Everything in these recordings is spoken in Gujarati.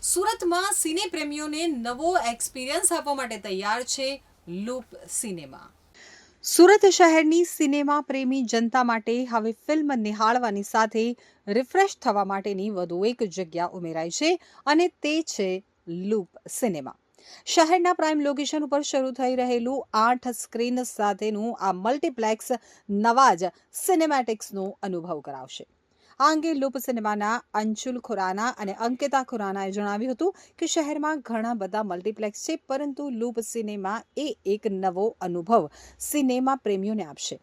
સુરતમાં સિને પ્રેમીઓને નવો એક્સપિરિયન્સ આપવા માટે તૈયાર છે લૂપ સિનેમા. સુરત શહેરની સિનેમા પ્રેમી જનતા માટે હવે ફિલ્મ નિહાળવાની સાથે રિફ્રેશ થવા માટેની વધુ એક જગ્યા ઉમેરાઈ છે અને તે છે લૂપ સિનેમા. શહેરના પ્રાઇમ લોકેશન ઉપર શરૂ થઈ રહેલું 8 સ્ક્રીન સાથેનું આ મલ્ટીપ્લેક્સ નવા જ સિનેમેટિક્સનો અનુભવ કરાવશે. આ અંગે લૂપ સિનેમાના અંશુલ ખુરાના અને અંકિતા ખુરાનાએ જણાવ્યું હતું કે શહેરમાં ઘણા બધા મલ્ટીપ્લેક્સ છે, પરંતુ લૂપ સિનેમા એ એક નવો અનુભવ સિનેમા પ્રેમીઓને આપશે.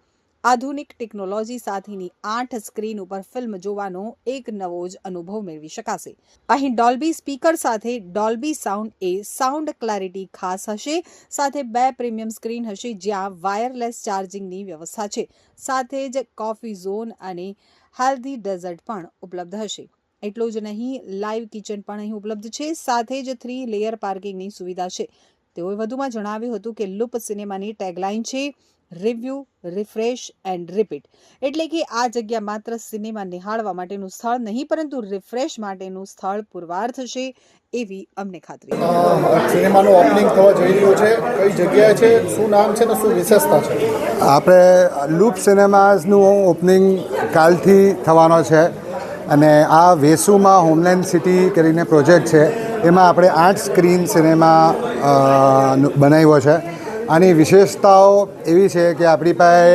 આધુનિક ટેકનોલોજી સાથેની 8 સ્ક્રીન ઉપર ફિલ્મ જોવાનો એક નવો જ અનુભવ મેળવી શકાશે. અહીં ડોલ્બી સ્પીકર સાથે ડોલ્બી સાઉન્ડ એ સાઉન્ડ ક્લેરિટી ખાસ હશે. સાથે 2 પ્રીમિયમ સ્ક્રીન હશે જ્યાં વાયરલેસ ચાર્જિંગની વ્યવસ્થા છે. સાથે જ કોફી ઝોન અને હેલ્ધી ડેઝર્ટ પણ ઉપલબ્ધ હશે. એટલું જ નહીં, લાઈવ કિચન પણ અહીં ઉપલબ્ધ છે. સાથે જ 3 લેયર પાર્કિંગની સુવિધા છે. તેઓએ વધુમાં જણાવ્યું હતું કે લૂપ સિનેમાની ટેગલાઇન છે રિવ્યુ, રિફ્રેશ એન્ડ રિપીટ. એટલે કે આ જગ્યા માત્ર સિનેમા નિહાળવા માટેનું સ્થળ નહીં, પરંતુ રિફ્રેશ માટેનું સ્થળ પુરવાર થશે એવી અમને ખાતરી છે. સિનેમાનું ઓપનિંગ થવા જઈ રહ્યું છે, કઈ જગ્યાએ છે, શું નામ છે ને શું વિશેષતા છે? આપણે લૂપ સિનેમાઝનું ઓપનિંગ કાલથી થવાનો છે અને આ વેસુમાં હોમલેન્ડ સિટી કરીને પ્રોજેક્ટ છે, એમાં આપણે 8 સ્ક્રીન સિનેમા બનાવ્યો છે. આની વિશેષતાઓ એવી છે કે આપણી પાસે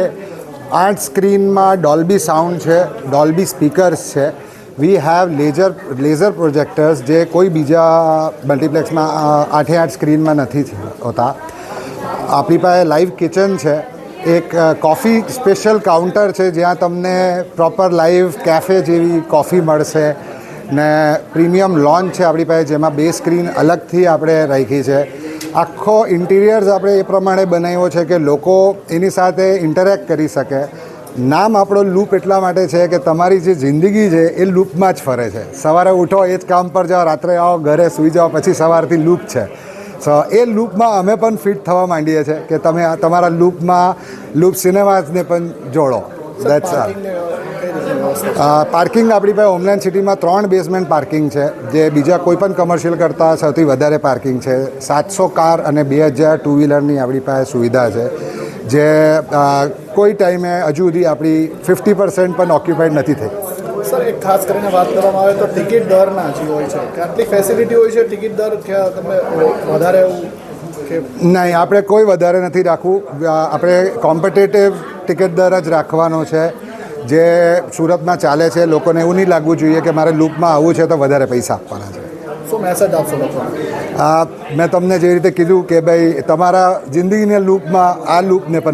8 સ્ક્રીનમાં ડોલ્બી સાઉન્ડ છે, ડોલ્બી સ્પીકર્સ છે. વી હેવ લેઝર પ્રોજેક્ટર્સ જે કોઈ બીજા મલ્ટીપ્લેક્સમાં 8 સ્ક્રીનમાં નથી હોતા. આપણી પાસે લાઈવ કિચન છે, એક કોફી સ્પેશિયલ કાઉન્ટર છે જ્યાં તમને પ્રોપર લાઈવ કેફે જેવી કોફી મળશે ને પ્રીમિયમ લોન્ચ છે આપણી પાસે, જેમાં 2 સ્ક્રીન અલગથી આપણે રાખી છે. આખો ઇન્ટિરિયર્સ આપણે એ પ્રમાણે બનાવ્યો છે કે લોકો એની સાથે ઇન્ટરેક્ટ કરી શકે. નામ આપણો લૂપ એટલા માટે છે કે તમારી જે જિંદગી છે એ લૂપમાં જ ફરે છે. સવારે ઉઠો એ જ કામ પર જાઓ, રાત્રે આવો ઘરે સૂઈ જાઓ, પછી સવારથી લૂપ છે. સો એ લૂપમાં અમે પણ ફિટ થવા માંડીએ છીએ કે તમે તમારા લૂપમાં લૂપ સિનેમાઝને પણ જોડો. That's all. પાર્કિંગ આપણી પાસે હોમલેન્ડ સિટીમાં 3 બેઝમેન્ટ પાર્કિંગ છે, જે બીજા કોઈ પણ કમર્શિયલ કરતાં સૌથી વધારે પાર્કિંગ છે. 700 કાર અને 2000 ટુ વ્હીલરની આપણી પાસે સુવિધા છે, જે કોઈ ટાઈમે હજુ સુધી આપણી 50% પણ ઓક્યુપાઈડ નથી થઈ. સર, એક ખાસ કરીને વાત કરવામાં આવે તો ટિકિટ દરના જે હોય છે કે આટલી ફેસિલિટી હોય છે, ટિકિટ દર કે તમે વધારે એવું કે નહીં, આપણે કોઈ વધારે નથી રાખવું. આપણે કોમ્પિટેટિવ ટિકિટ દર જ રાખવાનો છે જે સુરતમાં ચાલે છે. લોકોને એવું નહીં લાગવું જોઈએ કે મારે લૂપમાં આવવું છે તો વધારે પૈસા આપવાના છે. શું મેસેજ આપશો લોકોને? મેં તમને જે રીતે કીધું કે ભાઈ તમારા જિંદગીના લૂપમાં આ લૂપને પણ